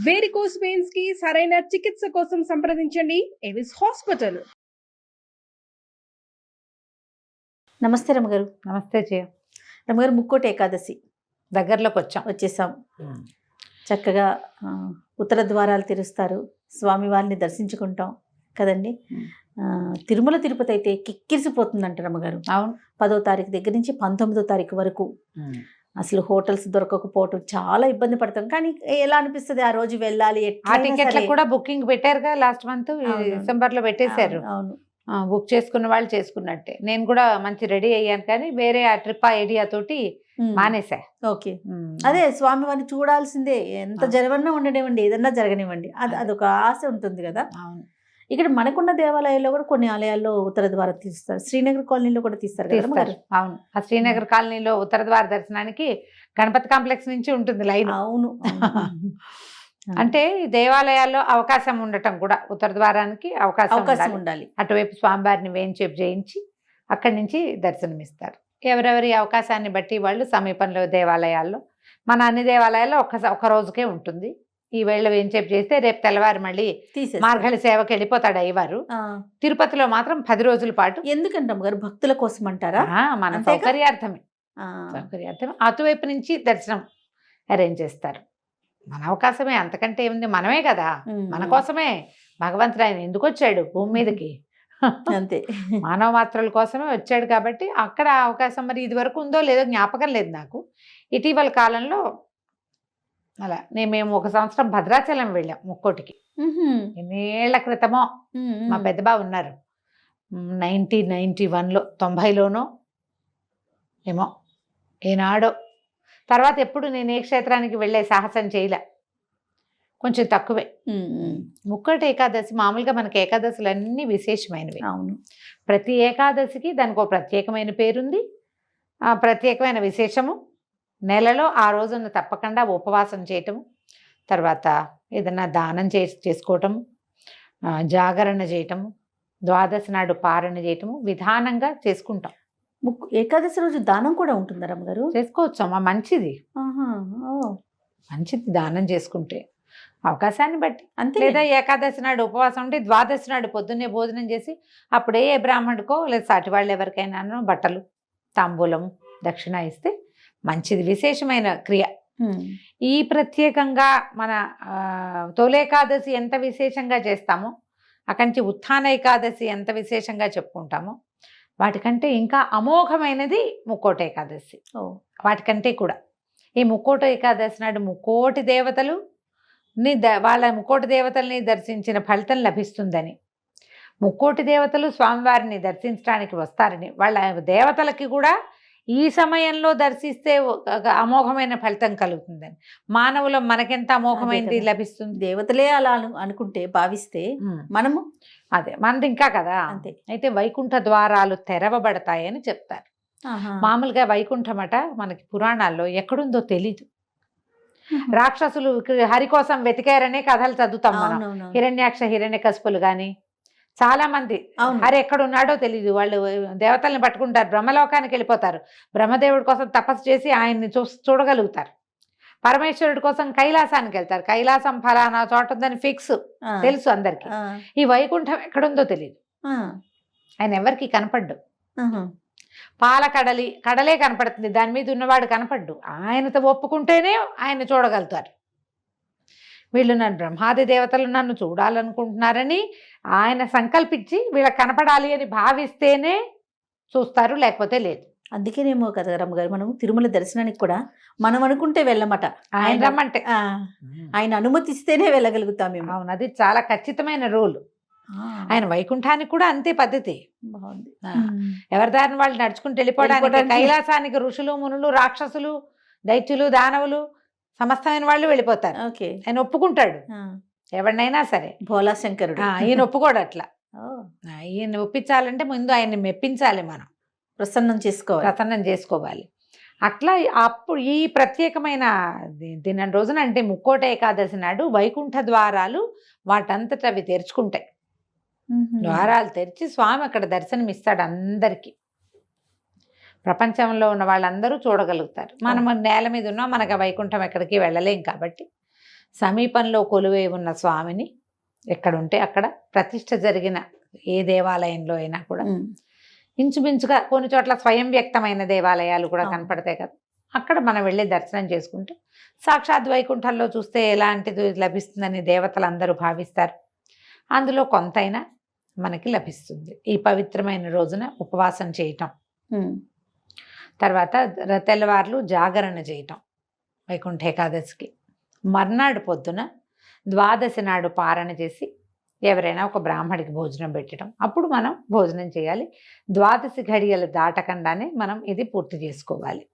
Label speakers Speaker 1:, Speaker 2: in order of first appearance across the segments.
Speaker 1: Varicose veins కి సరైన చికిత్స కోసం సంప్రదించండి ఎవిస్ హాస్పిటల్.
Speaker 2: నమస్తే రమగారు.
Speaker 3: నమస్తే జయ.
Speaker 2: రమగారు, ముక్కోటి ఏకాదశి
Speaker 3: దగ్గరలోకి
Speaker 2: వచ్చేసాం. చక్కగా ఉత్తర ద్వారాలు తెరుస్తారు, స్వామివారిని దర్శించుకుంటాం కదండి. తిరుమల తిరుపతి అయితే కిక్కిరిసిపోతుందంట రమగారు.
Speaker 3: అవును,
Speaker 2: 10వ తారీఖు దగ్గర నుంచి 19వ తారీఖు వరకు అసలు హోటల్స్ దొరకకపోవటం, చాలా ఇబ్బంది పడతాం. కానీ ఎలా అనిపిస్తుంది ఆ రోజు వెళ్ళాలి.
Speaker 3: ఆ టికెట్లకు కూడా బుకింగ్ పెట్టారుగా, లాస్ట్ మంత్ డిసెంబర్ లో పెట్టేశారు.
Speaker 2: అవును,
Speaker 3: బుక్ చేసుకున్న వాళ్ళు చేసుకున్నట్టే. నేను కూడా మంచి రెడీ అయ్యాను, కానీ వేరే ఆ ట్రిప్ ఐడియా తోటి మానేసా.
Speaker 2: ఓకే, అదే స్వామివారిని చూడాల్సిందే. ఎంత జరగన్నా ఉండనివ్వండి, ఏదన్నా జరగనివ్వండి, అదొక ఆశ ఉంటుంది కదా.
Speaker 3: అవును,
Speaker 2: ఇక్కడ మనకున్న దేవాలయాల్లో కూడా కొన్ని ఆలయాల్లో ఉత్తర ద్వారం తీస్తారు. శ్రీనగర్ కాలనీలో కూడా తీస్తారు.
Speaker 3: అవును, ఆ శ్రీనగర్ కాలనీలో ఉత్తర ద్వార దర్శనానికి గణపతి కాంప్లెక్స్ నుంచి ఉంటుంది లైన్.
Speaker 2: అవును,
Speaker 3: అంటే దేవాలయాల్లో అవకాశం ఉండటం కూడా ఉత్తర ద్వారానికి అవకాశం
Speaker 2: ఉండాలి.
Speaker 3: అటువైపు స్వామివారిని వేయించేపు చేయించి అక్కడి నుంచి దర్శనమిస్తారు. ఎవరెవరి అవకాశాన్ని బట్టి వాళ్ళు సమీపంలో దేవాలయాల్లో, మన అన్ని దేవాలయాల్లో ఒక రోజుకే ఉంటుంది. ఈ వేళ వేయించేపు చేస్తే రేపు తెల్లవారు మళ్ళీ మార్గళి సేవకి వెళ్ళిపోతాడు అయ్యవారు. తిరుపతిలో మాత్రం 10 రోజుల పాటు.
Speaker 2: ఎందుకంటే గారు భక్తుల కోసం అంటారా?
Speaker 3: మన సౌకర్యార్థమే. అటువైపు నుంచి దర్శనం అరేంజ్ చేస్తారు. మన అవకాశమే, అంతకంటే ఏముంది, మనమే కదా, మన కోసమే భగవంతుడు ఆయన ఎందుకు వచ్చాడు భూమి మీదకి,
Speaker 2: అంతే,
Speaker 3: మానవ మాత్రల కోసమే వచ్చాడు. కాబట్టి అక్కడ అవకాశం మరి ఇది వరకు ఉందో లేదో జ్ఞాపకం లేదు నాకు. ఇటీవల కాలంలో అలా మేము ఒక సంవత్సరం భద్రాచలం వెళ్ళాం ముక్కోటికి. ఎన్నేళ్ల క్రితమో మా పెద్దబా ఉన్నారు, 1991లో 90లోనో ఏమో, ఏనాడో. తర్వాత ఎప్పుడు నేను ఏ క్షేత్రానికి వెళ్ళే సాహసం చేయలే, కొంచెం తక్కువే. ముక్కోటి ఏకాదశి మామూలుగా మనకి ఏకాదశులు అన్నీ విశేషమైనవి.
Speaker 2: అవును,
Speaker 3: ప్రతి ఏకాదశికి దానికి ఒక ప్రత్యేకమైన పేరుంది, ప్రత్యేకమైన విశేషము. నెలలో ఆ రోజున తప్పకుండా ఉపవాసం చేయటము, తర్వాత ఏదన్నా దానం చేసుకోవటము, జాగరణ చేయటము, ద్వాదశి నాడు పారణ చేయటము విధానంగా చేసుకుంటాం.
Speaker 2: ఏకాదశి రోజు దానం కూడా ఉంటుందా రమ్మగారు?
Speaker 3: చేసుకోవచ్చమ్మా, మంచిది. మంచిది దానం చేసుకుంటే, అవకాశాన్ని బట్టి. అంతే, లేదా ఏకాదశి నాడు ఉపవాసం ఉంటే ద్వాదశి నాడు పొద్దున్నే భోజనం చేసి అప్పుడే ఏ బ్రాహ్మణుడికో లేదా సాటి వాళ్ళు ఎవరికైనా బట్టలు తాంబూలం దక్షిణ ఇస్తే మంచిది, విశేషమైన క్రియ. ఈ ప్రత్యేకంగా మన తొలేకాదశి ఎంత విశేషంగా చేస్తామో, అక్కడి నుంచి ఉత్థాన ఏకాదశి ఎంత విశేషంగా చెప్పుకుంటామో, వాటికంటే ఇంకా అమోఘమైనది ముక్కోటి ఏకాదశి. వాటికంటే కూడా ఈ ముక్కోటి ఏకాదశి నాడు ముక్కోటి దేవతలు వాళ్ళ ముక్కోటి దేవతల్ని దర్శించిన ఫలితం లభిస్తుందని, ముక్కోటి దేవతలు స్వామివారిని దర్శించడానికి వస్తారని, వాళ్ళ దేవతలకి కూడా ఈ సమయంలో దర్శిస్తే అమోఘమైన ఫలితం కలుగుతుందని, మానవులు మనకెంత అమోఘమైనది లభిస్తుంది.
Speaker 2: దేవతలే అలా అనుకుంటే భావిస్తే మనము
Speaker 3: అదే మనది ఇంకా కదా.
Speaker 2: అంతే.
Speaker 3: అయితే వైకుంఠ ద్వారాలు తెరవబడతాయని చెప్తారు. మామూలుగా వైకుంఠమట మనకి పురాణాల్లో ఎక్కడుందో తెలీదు. రాక్షసులు హరి కోసం వెతికారనే కథలు చదువుతాం మనం. హిరణ్యాక్ష హిరణ్యకశిపులు గాని చాలా మంది హరి ఎక్కడున్నాడో తెలీదు. వాళ్ళు దేవతల్ని పట్టుకుంటారు, బ్రహ్మలోకానికి వెళ్ళిపోతారు, బ్రహ్మదేవుడి కోసం తపస్సు చేసి ఆయన్ని చూడగలుగుతారు. పరమేశ్వరుడి కోసం కైలాసానికి వెళ్తారు, కైలాసం ఫలానా చోట ఉందని ఫిక్స్ తెలుసు అందరికి. ఈ వైకుంఠం ఎక్కడుందో తెలియదు, ఆయన ఎవరికి కనపడ్డు. కడలే కనపడుతుంది, దాని మీద ఉన్నవాడు కనపడ్డు. ఆయనతో ఒప్పుకుంటేనే ఆయన చూడగలుగుతారు. వీళ్ళు నన్ను బ్రహ్మాది దేవతలు నన్ను చూడాలనుకుంటున్నారని ఆయన సంకల్పించి వీళ్ళకి కనపడాలి అని భావిస్తేనే చూస్తారు, లేకపోతే లేదు.
Speaker 2: అందుకేనేమో కదా రమ్మగారు, మనం తిరుమల దర్శనానికి కూడా మనం అనుకుంటే వెళ్ళమట,
Speaker 3: ఆయన రమ్మంటే,
Speaker 2: ఆయన అనుమతిస్తేనే వెళ్ళగలుగుతాం మేము.
Speaker 3: అవును, అది చాలా ఖచ్చితమైన రూల్. ఆయన వైకుంఠానికి కూడా అంతే పద్ధతి.
Speaker 2: బాగుంది.
Speaker 3: ఎవరి దారిని వాళ్ళు నడుచుకుంటూ వెళ్ళిపోవడానికి, కైలాసానికి ఋషులు మునులు రాక్షసులు దైత్యులు దానవులు సమస్తమైన వాళ్ళు వెళ్ళిపోతారు. ఆయన ఒప్పుకుంటాడు ఎవరినైనా సరే.
Speaker 2: భోలా శంకరుడు
Speaker 3: ఈయన ఒప్పుకోడు అట్లా. ఈయన ఒప్పించాలంటే ముందు ఆయన్ని మెప్పించాలి, మనం
Speaker 2: ప్రసన్నం
Speaker 3: చేసుకోవాలి. అట్లా అప్పుడు ఈ ప్రత్యేకమైన దినం రోజున, అంటే ముక్కోట ఏకాదశి నాడు వైకుంఠ ద్వారాలు వాటంతట అవి తెరుచుకుంటాయి. ద్వారాలు తెరిచి స్వామి అక్కడ దర్శనమిస్తాడు అందరికీ. ప్రపంచంలో ఉన్న వాళ్ళందరూ చూడగలుగుతారు. మనం నేల మీద ఉన్నాం, మనకు వైకుంఠం ఎక్కడికి వెళ్ళలేం కాబట్టి సమీపంలో కొలువై ఉన్న స్వామిని ఎక్కడుంటే అక్కడ ప్రతిష్ఠ జరిగిన ఏ దేవాలయంలో అయినా కూడా ఇంచుమించుగా కొన్ని చోట్ల స్వయం వ్యక్తమైన దేవాలయాలు కూడా కనపడతాయి కదా, అక్కడ మనం వెళ్ళి దర్శనం చేసుకుంటే సాక్షాత్ వైకుంఠంలో చూస్తే ఎలాంటిది లభిస్తుందని దేవతలు అందరూ భావిస్తారు. అందులో కొంతైనా మనకి లభిస్తుంది. ఈ పవిత్రమైన రోజున ఉపవాసం చేయటం, తర్వాత తెల్లవార్లు జాగరణ చేయటం వైకుంఠ ఏకాదశికి, మర్నాడు పొద్దున ద్వాదశి నాడు పారణ చేసి ఎవరైనా ఒక బ్రాహ్మడికి భోజనం పెట్టడం, అప్పుడు మనం భోజనం చేయాలి. ద్వాదశి ఘడియలు దాటకుండానే మనం ఇది పూర్తి చేసుకోవాలి.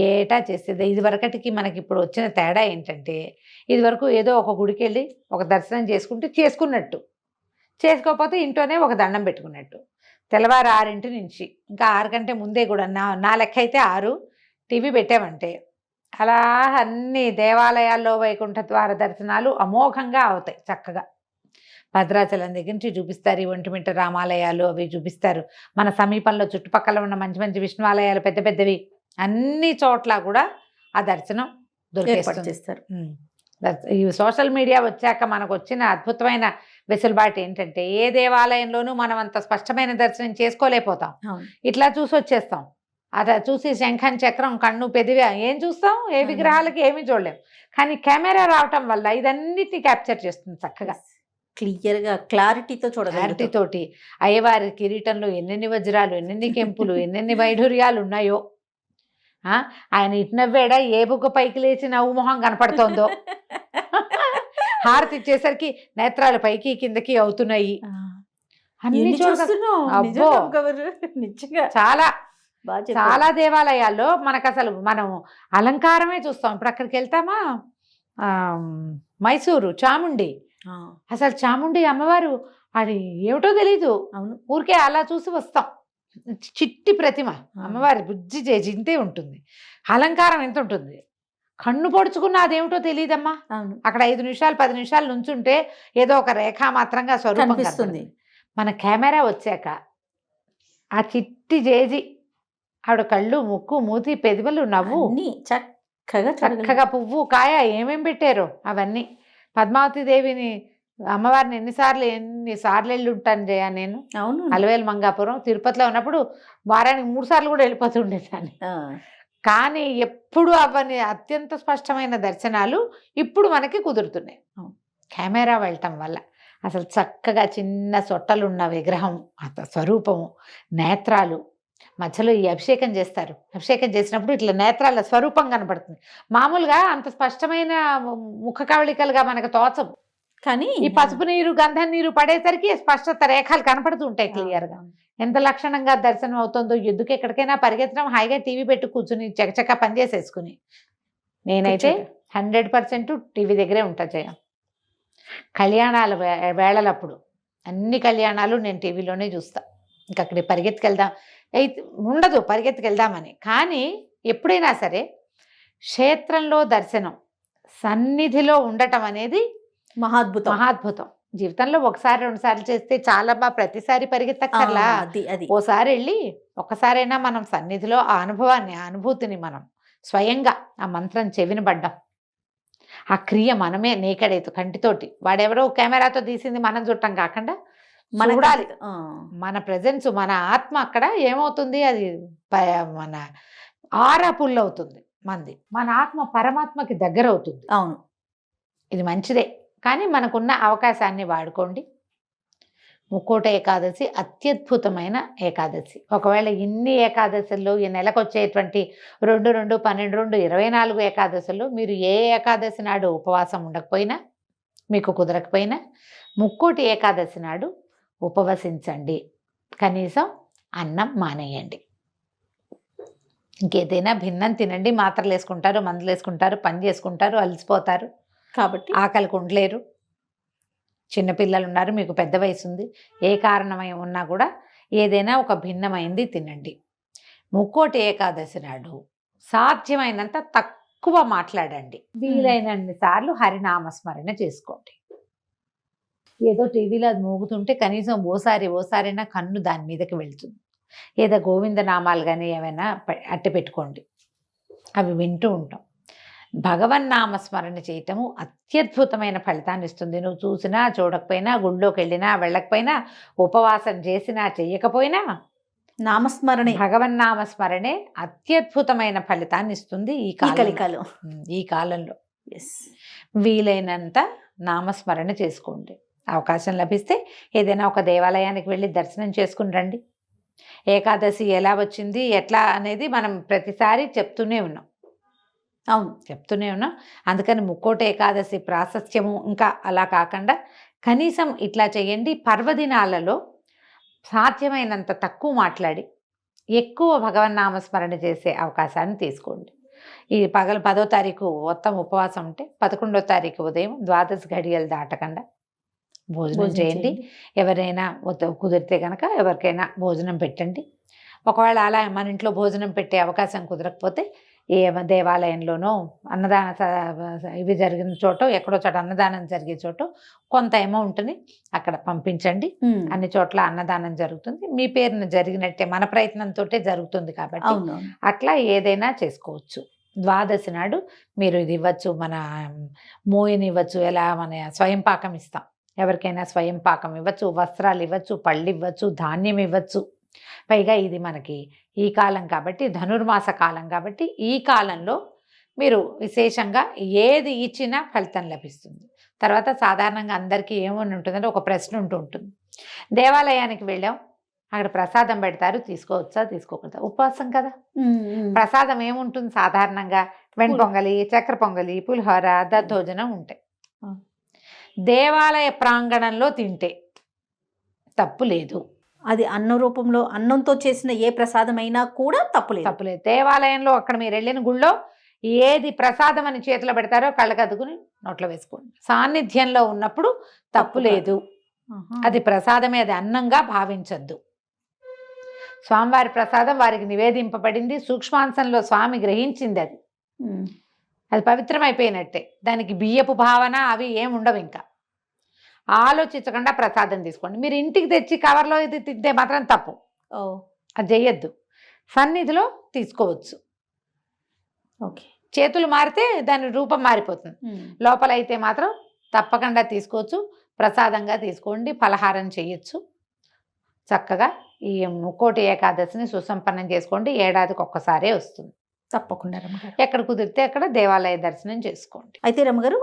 Speaker 3: ఏటా చేసేది. ఇది వరకటికి మనకి ఇప్పుడు వచ్చిన తేడా ఏంటంటే, ఇది వరకు ఏదో ఒక గుడికి వెళ్ళి ఒక దర్శనం చేసుకుంటే చేసుకున్నట్టు, చేసుకోకపోతే ఇంట్లోనే ఒక దండం పెట్టుకున్నట్టు. తెల్లవారు 6 నుంచి ఇంకా 6 కంటే ముందే కూడా నా లెక్క అయితే 6 టీవీ పెట్టామంటే అలా అన్ని దేవాలయాల్లో వైకుంఠ ద్వార దర్శనాలు అమోఘంగా అవుతాయి. చక్కగా భద్రాచలం దగ్గర నుంచి చూపిస్తారు, ఈ ఒంటిమిట్ట రామాలయాలు అవి చూపిస్తారు. మన సమీపంలో చుట్టుపక్కల ఉన్న మంచి మంచి విష్ణువాలయాలు పెద్ద పెద్దవి అన్ని చోట్ల కూడా ఆ దర్శనం దొరికేస్తారు. ఈ సోషల్ మీడియా వచ్చాక మనకు వచ్చిన అద్భుతమైన వెసులుబాటు ఏంటంటే, ఏ దేవాలయంలోనూ మనం అంత స్పష్టమైన దర్శనం చేసుకోలేకపోతాం. ఇట్లా చూసి వచ్చేస్తాం. అలా చూసి శంఖం చక్రం కన్ను పెదివి ఏం చూస్తాం, ఏ విగ్రహాలకి ఏమీ చూడలేం. కానీ కెమెరా రావటం వల్ల ఇదన్నిటిని క్యాప్చర్ చేస్తుంది చక్కగా,
Speaker 2: క్లియర్గా క్లారిటీతో
Speaker 3: క్లారిటీతోటి. అయ్యవారి కిరీటంలో ఎన్నెన్ని వజ్రాలు, ఎన్నెన్ని కెంపులు, ఎన్నెన్ని వైఢూర్యాలు ఉన్నాయో. ఆయన ఇటు నవ్వాడా, ఏ బుగ్గ పైకి లేచి నవ్వు మొహం కనపడుతోందో. హారతి ఇచ్చేసరికి నేత్రాలు పైకి కిందకి అవుతున్నాయి. అన్ని చాలా చాలా దేవాలయాల్లో మనకు అసలు మనం అలంకారమే చూస్తాం. ఇప్పుడు అక్కడికి వెళ్తామా, మైసూరు చాముండి, అసలు చాముండి అమ్మవారు అది ఏమిటో తెలీదు, ఊరికే అలా చూసి వస్తాం. చిట్టి ప్రతిమ అమ్మవారి బుజ్జి జింతే ఉంటుంది, అలంకారం ఎంత ఉంటుంది, కన్ను పొడుచుకున్న అదేమిటో తెలియదమ్మా. అక్కడ 5 నిమిషాలు 10 నిమిషాలు నుంచుంటే ఏదో ఒక రేఖా మాత్రంగా స్వరూపం కనిపిస్తుంది. మన కెమెరా వచ్చాక ఆ చిట్టి జేజి ఆవిడ కళ్ళు, ముక్కు, మూతి, పెదవులు, నవ్వు చక్కగా పువ్వు కాయ ఏమేం పెట్టారో అవన్నీ. పద్మావతి దేవిని అమ్మవారిని ఎన్నిసార్లు వెళ్ళి ఉంటాను జయ నేను.
Speaker 2: అవును,
Speaker 3: అలవేలు మంగాపురం తిరుపతిలో ఉన్నప్పుడు వారానికి 3 సార్లు కూడా వెళ్ళిపోతుండేదాన్ని. కానీ ఎప్పుడు అవన్నీ అత్యంత స్పష్టమైన దర్శనాలు ఇప్పుడు మనకి కుదురుతున్నాయి కెమెరా వెళ్ళటం వల్ల. అసలు చక్కగా చిన్న సొట్టలున్న విగ్రహం, స్వరూపము, నేత్రాలు, మధ్యలో ఈ అభిషేకం చేస్తారు. అభిషేకం చేసినప్పుడు ఇట్లా నేత్రాల స్వరూపం కనపడుతుంది. మామూలుగా అంత స్పష్టమైన ముఖ కవళికలుగా మనకు తోచవు, కానీ ఈ పసుపు నీరు గంధం నీరు పడేసరికి స్పష్టత రేఖలు కనపడుతూ ఉంటాయి క్లియర్గా. ఎంత లక్షణంగా దర్శనం అవుతుందో. ఎందుకు ఎక్కడికైనా పరిగెత్తడం, హాయిగా టీవీ పెట్టి కూర్చుని చకచకా పనిచేసేసుకుని. నేనైతే 100% టీవీ దగ్గరే ఉంటా జయ. కళ్యాణాల వేళలప్పుడు అన్ని కళ్యాణాలు నేను టీవీలోనే చూస్తా. ఇంక అక్కడికి పరిగెత్తుకెళ్దాం అయితే ఉండదు, పరిగెత్తుకెళ్దామని. కానీ ఎప్పుడైనా సరే క్షేత్రంలో దర్శనం, సన్నిధిలో ఉండటం అనేది మహాద్భుతం. జీవితంలో 1-2 సార్లు చేస్తే చాలా ప్రతిసారి పరిగెత్తక్కర్లా. ఓసారి వెళ్ళి ఒక్కసారైనా మనం సన్నిధిలో ఆ అనుభవాన్ని, ఆ అనుభూతిని మనం స్వయంగా ఆ మంత్రం చెవిని పడ్డాం, ఆ క్రియ మనమే నేకడైతే కంటితోటి, వాడెవరో కెమెరాతో తీసింది మనం చూడటం కాకుండా చూడాలి. మన ప్రెజెన్స్, మన ఆత్మ అక్కడ ఏమవుతుంది, అది మన ఆరా పుల్ అవుతుంది మంది, మన ఆత్మ పరమాత్మకి దగ్గర అవుతుంది.
Speaker 2: అవును,
Speaker 3: ఇది మంచిదే. కానీ మనకున్న అవకాశాన్ని వాడుకోండి. ముక్కోటి ఏకాదశి అత్యద్భుతమైన ఏకాదశి. ఒకవేళ ఇన్ని ఏకాదశుల్లో ఈ నెలకు వచ్చేటువంటి 2, 2, 12, 24 ఏకాదశుల్లో మీరు ఏ ఏకాదశి నాడు ఉపవాసం ఉండకపోయినా, మీకు కుదరకపోయినా, ముక్కోటి ఏకాదశి నాడు ఉపవసించండి. కనీసం అన్నం మానేయండి. ఇంకేదైనా భిన్నం తినండి. మాత్రలు వేసుకుంటారు, మందులు వేసుకుంటారు, పని చేసుకుంటారు, అలసిపోతారు, కాబట్టి ఆకలికి ఉండలేరు. చిన్నపిల్లలు ఉన్నారు, మీకు పెద్ద వయసు ఉంది, ఏ కారణమై ఉన్నా కూడా ఏదైనా ఒక భిన్నమైంది తినండి. ముక్కోటి ఏకాదశి నాడు సాధ్యమైనంత తక్కువ మాట్లాడండి. వీలైనన్ని సార్లు హరినామస్మరణ చేసుకోండి. ఏదో టీవీలో అది మోగుతుంటే కనీసం ఓసారైనా కన్ను దాని మీదకి వెళ్తుంది. ఏదో గోవింద నామాలు కానీ ఏమైనా అట్టి పెట్టుకోండి, అవి వింటూ ఉంటాం. భగవన్నామస్మరణ చేయటము అత్యద్భుతమైన ఫలితాన్ని ఇస్తుంది. నువ్వు చూసినా చూడకపోయినా, గుళ్ళోకి వెళ్ళినా వెళ్ళకపోయినా, ఉపవాసం చేసినా చేయకపోయినా
Speaker 2: నామస్మరణే
Speaker 3: భగవన్నామస్మరణే అత్యద్భుతమైన ఫలితాన్ని ఇస్తుంది ఈ
Speaker 2: కలికాలం.
Speaker 3: ఈ కాలంలో. వీలైనంత నామస్మరణ చేసుకోండి. అవకాశం లభిస్తే ఏదైనా ఒక దేవాలయానికి వెళ్ళి దర్శనం చేసుకుని రండి. ఏకాదశి ఎలా వచ్చింది ఎట్లా అనేది మనం ప్రతిసారి చెప్తూనే ఉన్నాం.
Speaker 2: అవును,
Speaker 3: చెప్తూనే ఉన్నాం. అందుకని ముక్కోటి ఏకాదశి ప్రాశస్త్యము ఇంకా అలా కాకుండా కనీసం ఇట్లా చేయండి. పర్వదినాలలో సాధ్యమైనంత తక్కువ మాట్లాడి ఎక్కువ భగవన్నామస్మరణ చేసే అవకాశాన్ని తీసుకోండి. ఈ 10వ తారీఖు మొత్తం ఉపవాసం ఉంటే 11వ తారీఖు ఉదయం 12 గడియలు దాటకుండా భోజనం చేయండి. ఎవరైనా కుదిరితే కనుక ఎవరికైనా భోజనం పెట్టండి. ఒకవేళ అలా మన ఇంట్లో భోజనం పెట్టే అవకాశం కుదరకపోతే ఏ దేవాలయంలోనో అన్నదాన ఇవి జరిగిన చోట, ఎక్కడో చోట అన్నదానం జరిగే చోట కొంత అమౌంట్ని అక్కడ పంపించండి. అన్ని చోట్ల అన్నదానం జరుగుతుంది. మీ పేరున జరిగినట్టే, మన ప్రయత్నంతో జరుగుతుంది కాబట్టి అట్లా ఏదైనా చేసుకోవచ్చు. ద్వాదశి నాడు మీరు ఇది ఇవ్వచ్చు, మన మోయిని ఇవ్వచ్చు. ఎలా మన స్వయం పాకం ఇస్తాం, ఎవరికైనా స్వయం పాకం ఇవ్వచ్చు, వస్త్రాలు ఇవ్వచ్చు, పళ్ళు ఇవ్వచ్చు, ధాన్యం ఇవ్వచ్చు. పైగా ఇది మనకి ఈ కాలం కాబట్టి, ధనుర్మాస కాలం కాబట్టి, ఈ కాలంలో మీరు విశేషంగా ఏది ఇచ్చినా ఫలితం లభిస్తుంది. తర్వాత సాధారణంగా అందరికీ ఏమని ఉంటుందంటే ఒక ప్రశ్న ఉంటుంది. దేవాలయానికి వెళ్ళాం, అక్కడ ప్రసాదం పెడతారు, తీసుకోవచ్చా తీసుకోకూడదా? ఉపవాసం కదా, ప్రసాదం ఏముంటుంది సాధారణంగా? వెణ్పొంగలి, చక్కెర పొంగలి, పులిహోర, దద్దోజనం ఉంటాయి. దేవాలయ ప్రాంగణంలో తింటే తప్పు లేదు.
Speaker 2: అది అన్న రూపంలో అన్నంతో చేసిన ఏ ప్రసాదమైనా కూడా తప్పులేదు.
Speaker 3: దేవాలయంలో అక్కడ మీరు వెళ్ళిన గుళ్ళో ఏది ప్రసాదం అని చేతిలో పెడతారో కళ్ళకద్దుకుని నోట్లో వేసుకోండి. సాన్నిధ్యంలో ఉన్నప్పుడు తప్పు లేదు. అది ప్రసాదమే, అది అన్నంగా భావించద్దు. స్వామివారి ప్రసాదం వారికి నివేదింపబడింది. సూక్ష్మాంశంలో స్వామి గ్రహించింది. అది పవిత్రమైపోయినట్టే. దానికి బియ్యపు భావన అవి ఏమి ఉండవు. ఇంకా ఆలోచించకుండా ప్రసాదం తీసుకోండి. మీరు ఇంటికి తెచ్చి కవర్లో ఇది తింటే మాత్రం తప్పు. అది చెయ్యొద్దు. సన్నిధిలో తీసుకోవచ్చు.
Speaker 2: ఓకే,
Speaker 3: చేతులు మారితే దాని రూపం మారిపోతుంది. లోపల అయితే మాత్రం తప్పకుండా తీసుకోవచ్చు. ప్రసాదంగా తీసుకోండి. ఫలహారం చేయొచ్చు. చక్కగా ఈ ముక్కోటి ఏకాదశిని సుసంపన్నం చేసుకోండి. ఏడాదికి ఒక్కసారే వస్తుంది.
Speaker 2: తప్పకుండా రమ్మగారు,
Speaker 3: ఎక్కడ కుదిరితే అక్కడ దేవాలయ దర్శనం చేసుకోండి.
Speaker 2: అయితే రమ్మగారు,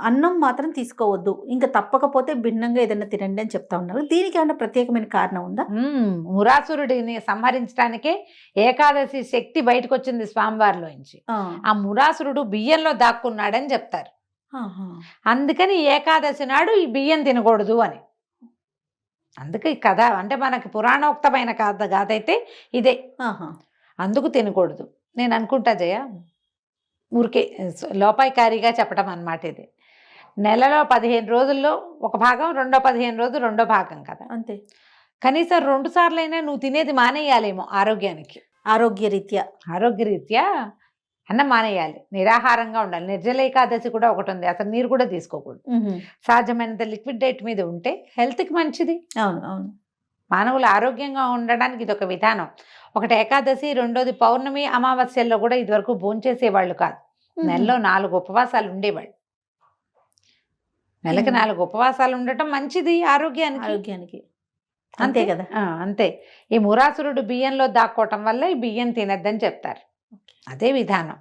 Speaker 2: అన్నం మాత్రం తీసుకోవద్దు, ఇంకా తప్పకపోతే భిన్నంగా ఏదైనా తినండి అని చెప్తా ఉన్నారు. దీనికి ఏమైనా ప్రత్యేకమైన కారణం ఉందా?
Speaker 3: మురాసురుడిని సంహరించడానికే ఏకాదశి శక్తి బయటకు వచ్చింది స్వామివారిలోంచి. ఆ మురాసురుడు బియ్యంలో దాక్కున్నాడని చెప్తారు. అందుకని ఏకాదశి నాడు ఈ బియ్యం తినకూడదు అని. అందుకే ఈ కథ అంటే మనకి పురాణోక్తమైన గాథ అయితే ఇదే. అందుకు తినకూడదు. నేను అనుకుంటా జయ, ఊరికే లోపాయికారిగా చెప్పడం అన్నమాట. ఇది నెలలో 15 రోజుల్లో ఒక భాగం, రెండో 15 రోజులు రెండో భాగం కదా, అంతే. కనీసం 2 సార్లైనా నువ్వు తినేది మానేయాలేమో ఆరోగ్యానికి. ఆరోగ్యరీత్యా అన్నం మానేయాలి, నిరాహారంగా ఉండాలి. నిర్జల ఏకాదశి కూడా ఒకటి ఉంది, అసలు నీరు కూడా తీసుకోకూడదు. సాధ్యమైనంత లిక్విడ్ డైట్ మీద ఉంటే హెల్త్కి మంచిది.
Speaker 2: అవును,
Speaker 3: మానవులు ఆరోగ్యంగా ఉండడానికి ఇది ఒక విధానం. ఒకటి ఏకాదశి, రెండోది పౌర్ణమి, అమావాస్యల్లో కూడా ఇదివరకు భోంచేసేవాళ్ళు కాదు. నెలలో 4 ఉపవాసాలు ఉండేవాళ్ళు. నెలకి 4 ఉపవాసాలు ఉండటం మంచిది ఆరోగ్యానికి.
Speaker 2: అంతే కదా.
Speaker 3: అంతే. ఈ మురాసురుడు బియ్యంలో దాక్కోవటం వల్ల ఈ బియ్యం తినద్దని చెప్తారు. అదే విధానం.